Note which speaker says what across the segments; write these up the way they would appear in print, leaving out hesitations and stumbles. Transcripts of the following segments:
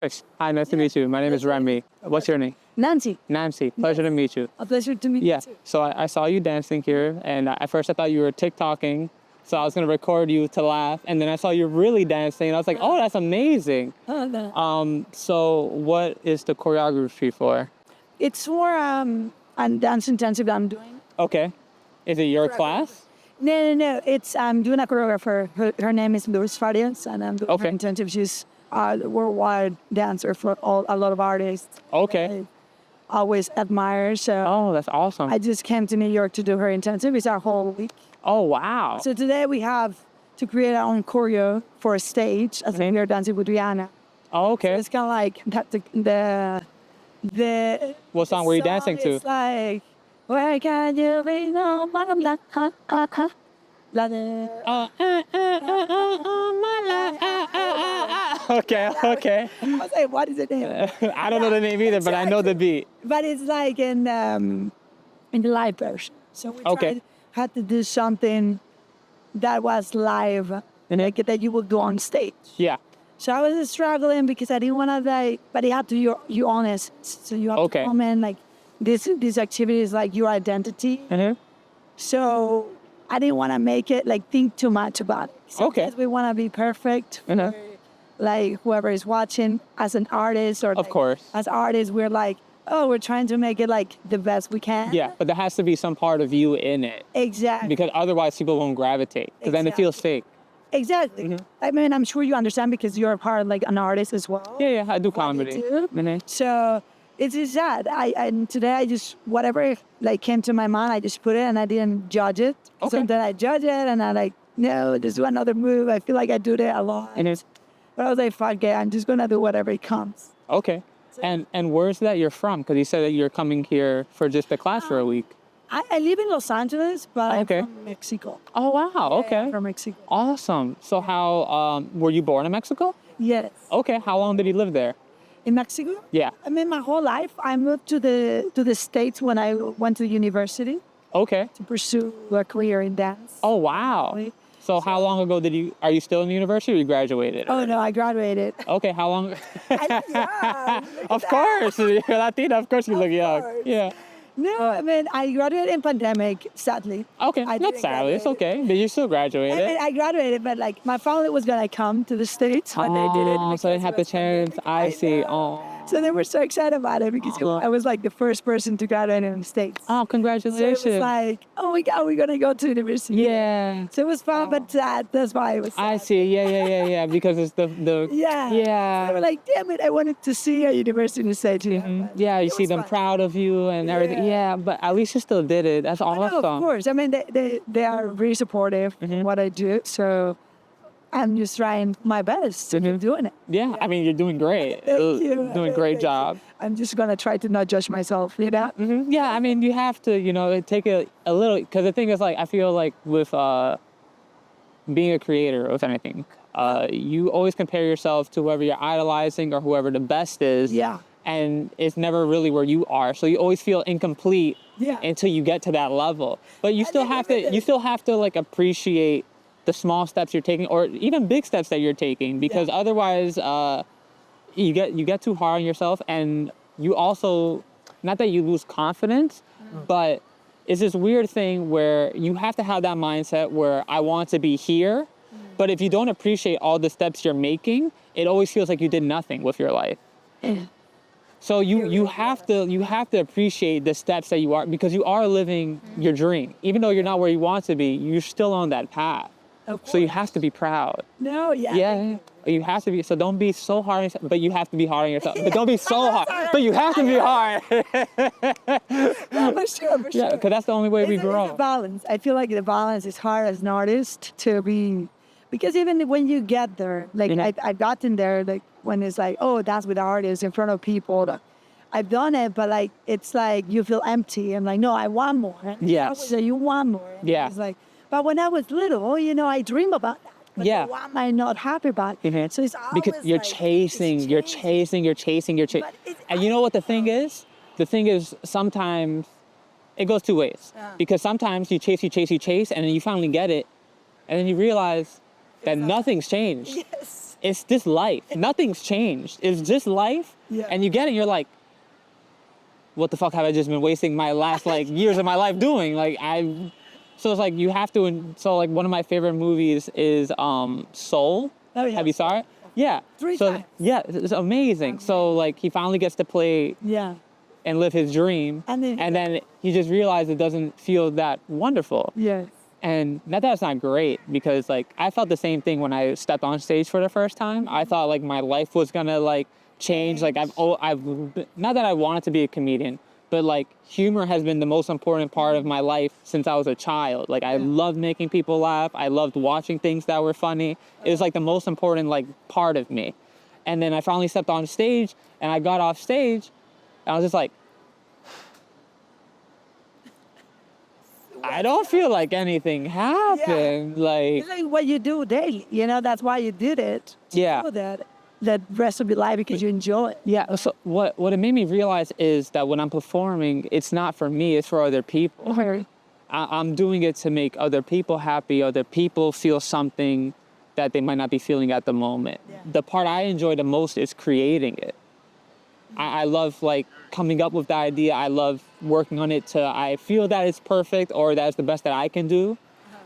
Speaker 1: Hi, nice to meet you. My name is Remy. What's your name?
Speaker 2: Nancy.
Speaker 1: Nancy. Pleasure to meet you.
Speaker 2: A pleasure to meet you too.
Speaker 1: So I saw you dancing here, and at first I thought you were TikToking, so I was gonna record you to laugh, and then I saw you really dancing, and I was like, oh, that's amazing.
Speaker 2: Oh, no.
Speaker 1: So what is the choreography for?
Speaker 2: It's for a dance intensive that I'm doing.
Speaker 1: Okay. Is it your class?
Speaker 2: No. It's I'm doing a choreographer. Her name is Luis Farias, and I'm doing her intensive. She's a worldwide dancer for a lot of artists.
Speaker 1: Okay.
Speaker 2: I always admire. So
Speaker 1: Oh, that's awesome.
Speaker 2: I just came to New York to do her intensive. It's our whole week.
Speaker 1: Oh, wow.
Speaker 2: So today we have to create our own choreo for a stage as we are dancing with Rihanna.
Speaker 1: Oh, okay.
Speaker 2: It's kind of like the
Speaker 1: What song were you dancing to?
Speaker 2: It's like, where can you be? No, my life.
Speaker 1: Okay.
Speaker 2: I was like, what is the name?
Speaker 1: I don't know the name either, but I know the beat.
Speaker 2: But it's like in the live version. So we had to do something that was live, like that you would do on stage.
Speaker 1: Yeah.
Speaker 2: So I was struggling because I didn't want to but you have to you honest. So you have to come in like this activity is like your identity.
Speaker 1: Mm-hmm.
Speaker 2: So I didn't want to make it like think too much about it. Sometimes we want to be perfect. For, like whoever is watching as an artist or as artists, we're like, oh, we're trying to make it like the best we can.
Speaker 1: Yeah, but there has to be some part of you in it.
Speaker 2: Exactly.
Speaker 1: Because otherwise people won't gravitate. Because then it feels fake.
Speaker 2: Exactly. Mm-hmm. I mean, I'm sure you understand because you're a part of like an artist as well.
Speaker 1: Yeah, I do comedy.
Speaker 2: So it's just that. And today I just, whatever like came to my mind, I just put it and I didn't judge it.
Speaker 1: Okay.
Speaker 2: So then I judge it and I like, no, just do another move. I feel like I do that a lot. But I was like, fuck it, I'm just going to do whatever it comes.
Speaker 1: Okay. So, and where's that you're from? Because you said that you're coming here for just a class for a week.
Speaker 2: I live in Los Angeles, but I'm from Mexico.
Speaker 1: Oh, wow. Okay.
Speaker 2: I'm from Mexico.
Speaker 1: Awesome. So how, were you born in Mexico?
Speaker 2: Yes.
Speaker 1: Okay. How long did you live there?
Speaker 2: In Mexico?
Speaker 1: Yeah.
Speaker 2: I mean, my whole life. I moved to the States when I went to university.
Speaker 1: Okay.
Speaker 2: To pursue a career in dance.
Speaker 1: Oh, wow. So how long ago are you still in university or you graduated?
Speaker 2: Oh, no, I graduated.
Speaker 1: Okay, how long?
Speaker 2: Yeah,
Speaker 1: of course, you're Latina, of course you look young. Yeah.
Speaker 2: No, I mean, I graduated in pandemic, sadly.
Speaker 1: Okay, not sadly, it's okay, but you still graduated.
Speaker 2: I mean, I graduated, but like my family was gonna come to the States when they did it.
Speaker 1: So they didn't have the chance, I see,
Speaker 2: So they were so excited about it because I was like the first person to graduate in the States.
Speaker 1: Oh, congratulations.
Speaker 2: So it was like, oh my God, we're gonna go to university.
Speaker 1: Yeah.
Speaker 2: So it was fun, but sad. That's why it was sad.
Speaker 1: I see, yeah, because it's the
Speaker 2: Yeah. They were like, damn it, I wanted to see a university in the States.
Speaker 1: Yeah, you see them proud of you and everything. Yeah, but at least you still did it. That's awesome.
Speaker 2: Of course. I mean, they are very supportive in what I do. So I'm just trying my best to keep doing it.
Speaker 1: Yeah, I mean, you're doing great.
Speaker 2: Thank you.
Speaker 1: Doing a great job.
Speaker 2: I'm just going to try to not judge myself, you know?
Speaker 1: Yeah, I mean, you have to, take a little, because the thing is, like, I feel like with being a creator of anything, you always compare yourself to whoever you're idolizing or whoever the best is.
Speaker 2: Yeah.
Speaker 1: And it's never really where you are. So you always feel incomplete until you get to that level. But you still have to like appreciate the small steps you're taking or even big steps that you're taking because otherwise you get too hard on yourself and you also, not that you lose confidence, but it's this weird thing where you have to have that mindset where I want to be here, but if you don't appreciate all the steps you're making, it always feels like you did nothing with your life. So you have to appreciate the steps that you are, because you are living your dream. Even though you're not where you want to be, you're still on that path. So you have to be proud.
Speaker 2: No,
Speaker 1: Yeah, you have to be. So don't be so hard on yourself, but you have to be hard on yourself. But don't be so hard, but you have to be hard.
Speaker 2: No, for sure.
Speaker 1: Yeah, because that's the only way we grow.
Speaker 2: It's a balance. I feel like the balance is hard as an artist to be, because even when you get there, like I've gotten there, like when it's like, oh, dance with artists in front of people. I've done it, but like it's like you feel empty. I'm like, no, I want more.
Speaker 1: Yes.
Speaker 2: So you want more.
Speaker 1: Yeah.
Speaker 2: It's like, but when I was little, I dream about that. But why am I not happy about it? So it's always
Speaker 1: because you're chasing. And you know what the thing is? The thing is sometimes it goes two ways. Because sometimes you chase, and then you finally get it, and then you realize that nothing's changed.
Speaker 2: Yes.
Speaker 1: it's just life. Nothing's changed. It's just life.
Speaker 2: Yeah.
Speaker 1: And you get it, you're like, what the fuck have I just been wasting my last like years of my life doing? So it's like you have to. So like one of my favorite movies is Soul.
Speaker 2: Oh, yeah.
Speaker 1: Have you saw it? Yeah.
Speaker 2: 3
Speaker 1: so
Speaker 2: times.
Speaker 1: yeah, it's amazing. So like he finally gets to play
Speaker 2: Yeah.
Speaker 1: and live his dream,
Speaker 2: And then-
Speaker 1: he just realized it doesn't feel that wonderful.
Speaker 2: Yes.
Speaker 1: And not that it's not great, because like I felt the same thing when I stepped on stage for the first time. I thought like my life was gonna like change. Like I've not that I wanted to be a comedian, but like humor has been the most important part of my life since I was a child. Like I loved making people laugh. I loved watching things that were funny. It was like the most important like part of me. And then I finally stepped on stage, and I got off stage, and I was just like, I don't feel like anything happened. Like,
Speaker 2: It's like what you do daily. You know, that's why you did it.
Speaker 1: Yeah.
Speaker 2: So that rest of your life because you enjoy it.
Speaker 1: yeah. So what it made me realize is that when I'm performing, it's not for me, it's for other people.
Speaker 2: Okay.
Speaker 1: I'm doing it to make other people happy, other people feel something that they might not be feeling at the moment.
Speaker 2: Yeah.
Speaker 1: The part I enjoy the most is creating it. I love like coming up with the idea. I love working on it I feel that it's perfect or that it's the best that I can do.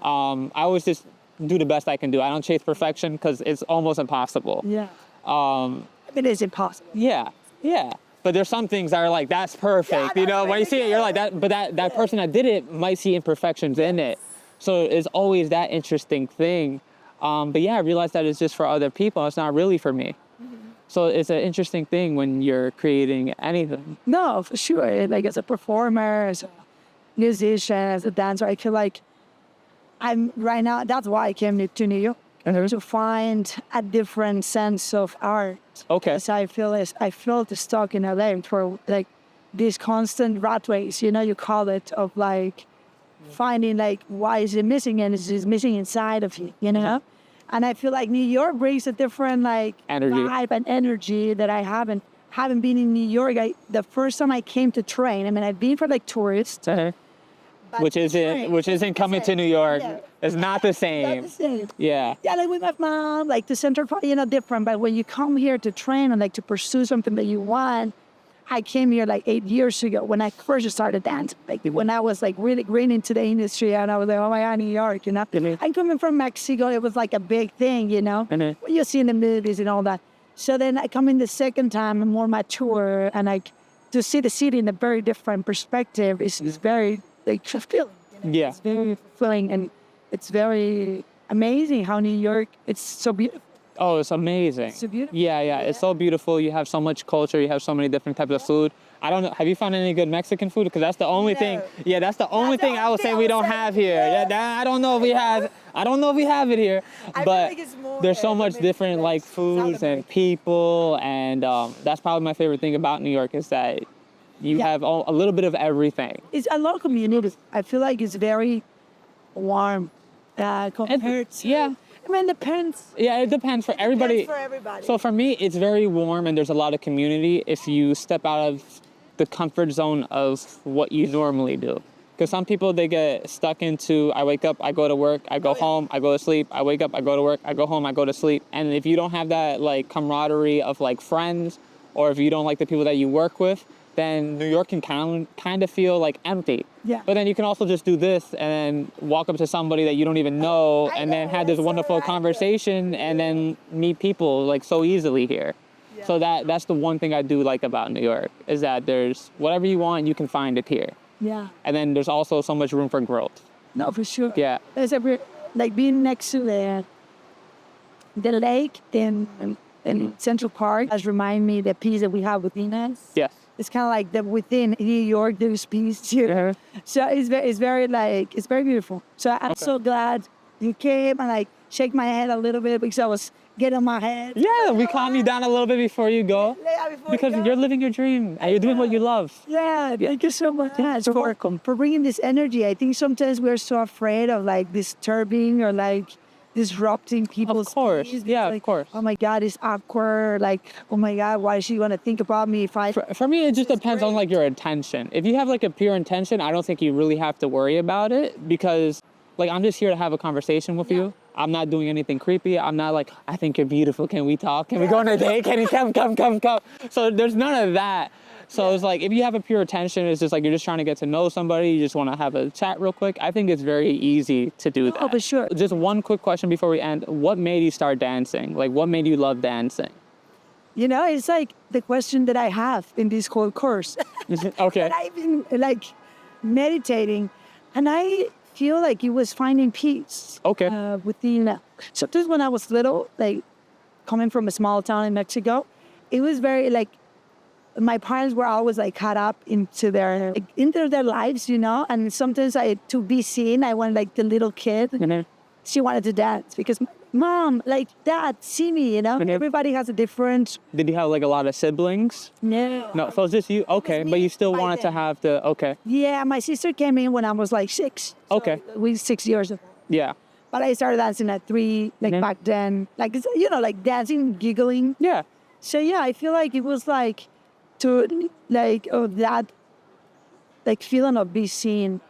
Speaker 1: I always just do the best I can do. I don't chase perfection because it's almost impossible.
Speaker 2: Yeah. I mean, it's impossible.
Speaker 1: Yeah, yeah. But there's some things that are like, that's perfect. You know, when you see it, you're like, that person that did it might see imperfections in it. So it's always that interesting thing. But yeah, I realized that it's just for other people. It's not really for me. So it's an interesting thing when you're creating anything.
Speaker 2: No, for sure. Like as a performer, as a musician, as a dancer, I feel like I'm right now. That's why I came to New York to find a different sense of art.
Speaker 1: Okay.
Speaker 2: So I feel stuck in LA for like these constant rat race. You know, you call it of like finding like why is it missing, and it's just missing inside of you. You know. And I feel like New York brings a different like
Speaker 1: Energy.
Speaker 2: vibe and energy that I haven't been in New York. The first time I came to train, I mean, I've been for like tourists, but
Speaker 1: Which isn't coming to New York.
Speaker 2: Yeah.
Speaker 1: It's not the same.
Speaker 2: Not the same.
Speaker 1: Yeah.
Speaker 2: Yeah, like with my mom, like the Central Park, you know, different. But when you come here to train and like to pursue something that you want, I came here like 8 years ago when I first started dancing. Like when I was like really green into the industry, and I was like, oh my God, New York, you know. I'm coming from Mexico. It was like a big thing, you know. What you see in the movies and all that. So then I come in the second time, I'm more mature, and like to see the city in a very different perspective is very like fulfilling. You know?
Speaker 1: Yeah.
Speaker 2: It's very fulfilling, and it's very amazing how New York, it's so beautiful.
Speaker 1: Oh, it's amazing.
Speaker 2: So beautiful.
Speaker 1: Yeah. It's so beautiful. You have so much culture. You have so many different types of food. I don't know. Have you found any good Mexican food? Because that's the only thing. Yeah, that's the only thing I would say we don't have here. Yeah, I don't know if we have. I don't know if we have it here. But
Speaker 2: think it's more
Speaker 1: there's so much different like foods
Speaker 2: South
Speaker 1: and people, and that's probably my favorite thing about New York is that you have a little bit of everything.
Speaker 2: It's a lot of communities. I feel like it's very warm compared to.
Speaker 1: Yeah.
Speaker 2: I mean, it depends.
Speaker 1: Yeah, it depends for everybody.
Speaker 2: for everybody.
Speaker 1: So for me, it's very warm and there's a lot of community if you step out of the comfort zone of what you normally do. Because some people, they get stuck into, I wake up, I go to work, I go home, I go to sleep, I wake up, I go to work, I go home, I go to sleep. And if you don't have that like camaraderie of like friends, or if you don't like the people that you work with, then New York can kind of feel like empty.
Speaker 2: Yeah.
Speaker 1: But then you can also just do this and walk up to somebody that you don't even know and then have this wonderful conversation and then meet people like so easily here. Yeah. So that's the one thing I do like about New York is that there's whatever you want, you can find it here.
Speaker 2: Yeah.
Speaker 1: And then there's also so much room for growth.
Speaker 2: No, for sure.
Speaker 1: Yeah.
Speaker 2: There's like being next to the lake in Central Park has reminded me the peace that we have within us.
Speaker 1: Yes.
Speaker 2: It's kind of like that within New York, there's peace too.
Speaker 1: Yeah.
Speaker 2: So it's very beautiful. So I'm so glad you came and like shake my head a little bit because I was getting my head.
Speaker 1: Yeah, we calm you down a little bit before you go. Because you're living your dream and you're doing what you love.
Speaker 2: Yeah, thank you so much. Yeah, for bringing this energy. I think sometimes we're so afraid of like disturbing or like disrupting people's
Speaker 1: Of course,
Speaker 2: peace.
Speaker 1: yeah,
Speaker 2: Like,
Speaker 1: of course.
Speaker 2: Oh my God, it's awkward. Like, oh my God, why is she gonna think about me if I?
Speaker 1: For me, it just depends on like your intention. If you have like a pure intention, I don't think you really have to worry about it because like I'm just here to have a conversation with you. I'm not doing anything creepy. I'm not like, I think you're beautiful. Can we talk? Can we go on a date? Can you come? So there's none of that. So it's like, if you have a pure attention, it's just like, you're just trying to get to know somebody. You just want to have a chat real quick. I think it's very easy to do that.
Speaker 2: Oh, for sure.
Speaker 1: Just one quick question before we end. What made you start dancing? Like, what made you love dancing?
Speaker 2: You know, it's like the question that I have in this whole course.
Speaker 1: Okay.
Speaker 2: And I've been like meditating, and I feel like it was finding peace.
Speaker 1: Okay.
Speaker 2: Within. So just when I was little, like coming from a small town in Mexico, it was very like, my parents were always like caught up into their lives, you know. And sometimes to be seen, I went like the little kid.
Speaker 1: Mm-hmm.
Speaker 2: She wanted to dance because mom, like dad, see me, you know.
Speaker 1: Mm-hmm.
Speaker 2: Everybody has a different.
Speaker 1: Did you have like a lot of siblings?
Speaker 2: No.
Speaker 1: No, so it's just you? Okay,
Speaker 2: me
Speaker 1: but you still
Speaker 2: by
Speaker 1: wanted to
Speaker 2: then.
Speaker 1: have the, okay.
Speaker 2: Yeah, my sister came in when I was like 6. So
Speaker 1: Okay.
Speaker 2: we 6 years ago.
Speaker 1: Yeah.
Speaker 2: But I started dancing at 3, like
Speaker 1: Mhm.
Speaker 2: back then, like you know, like dancing, giggling.
Speaker 1: Yeah.
Speaker 2: So yeah, I feel like it was like to like that like feeling of being seen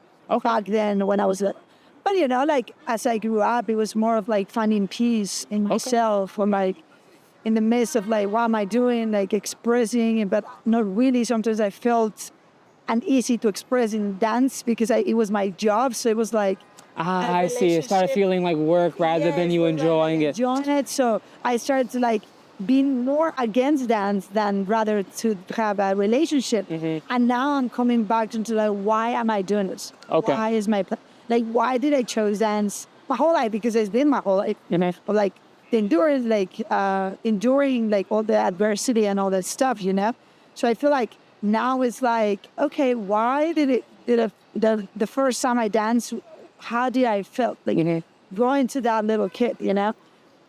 Speaker 2: back then when I was little. But you know, like as I grew up, it was more of like finding peace in myself, or like in the midst of like what am I doing, like expressing, but not really. Sometimes I felt uneasy to express in dance because it was my job. So it was like
Speaker 1: I see. It started feeling like work rather than you enjoying it.
Speaker 2: Enjoying it. So I started to like being more against dance than rather to have a relationship.
Speaker 1: Mm-hmm.
Speaker 2: And now I'm coming back into like, why am I doing this?
Speaker 1: Okay.
Speaker 2: Why is my like? Why did I choose dance my whole life? Because it's been my whole life.
Speaker 1: Mm-hmm.
Speaker 2: Of like the endurance, like enduring like all the adversity and all that stuff, you know. So I feel like now it's like, okay, why the first time I danced, how did I feel like going to that little kid, you know?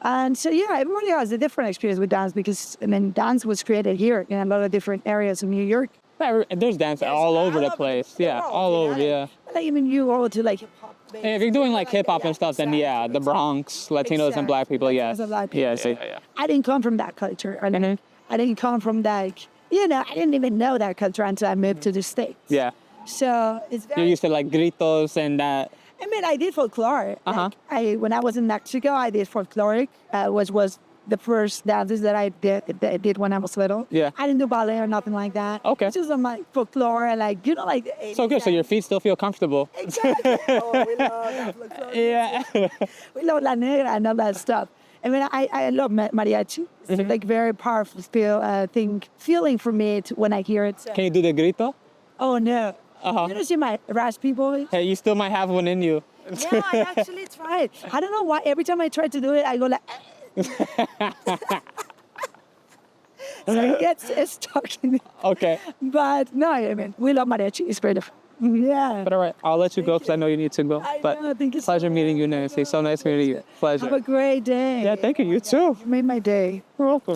Speaker 2: And so, yeah, everybody has a different experience with dance because, I mean, dance was created here in a lot of different areas of New York.
Speaker 1: There's dance all over the place. Yeah, all over, yeah.
Speaker 2: Like, even you go to like hip-hop.
Speaker 1: If you're doing like hip hop and stuff, then yeah, the Bronx, Latinos and black people, yes. Yeah.
Speaker 2: I didn't come from that culture. Or, like,
Speaker 1: Mhm.
Speaker 2: I didn't come from like, you know, I didn't even know that culture until I moved to the States.
Speaker 1: Yeah.
Speaker 2: So it's very...
Speaker 1: You're used to like gritos and that.
Speaker 2: I mean, I did folklore.
Speaker 1: Uh-huh.
Speaker 2: Like, when I was in Mexico, I did folkloric, which was the first dances that I did when I was little.
Speaker 1: Yeah.
Speaker 2: I didn't do ballet or nothing like that.
Speaker 1: Okay.
Speaker 2: It's just on my folklore and like, you know, like...
Speaker 1: So good, so your feet still feel comfortable.
Speaker 2: Exactly. Oh, we love that folklore.
Speaker 1: Yeah.
Speaker 2: We love La Negra and all that stuff. I mean, I love mariachi. It's like very powerful feeling for me when I hear it.
Speaker 1: Can you do the grito?
Speaker 2: Oh, no.
Speaker 1: Uh-huh.
Speaker 2: You don't see my raspy voice?
Speaker 1: Hey, you still might have one in you.
Speaker 2: Yeah, I actually tried. I don't know why. Every time I try to do it, I go like... So it's stuck in me.
Speaker 1: Okay.
Speaker 2: But no, I mean, we love mariachi. It's great. Yeah.
Speaker 1: But all right, I'll let you go because I know you need to go.
Speaker 2: I
Speaker 1: But
Speaker 2: know, thank you so
Speaker 1: pleasure meeting you, Nancy. So nice meeting you. Pleasure.
Speaker 2: Have a great day.
Speaker 1: Yeah, thank you. You too.
Speaker 2: You made my day.
Speaker 1: You're welcome.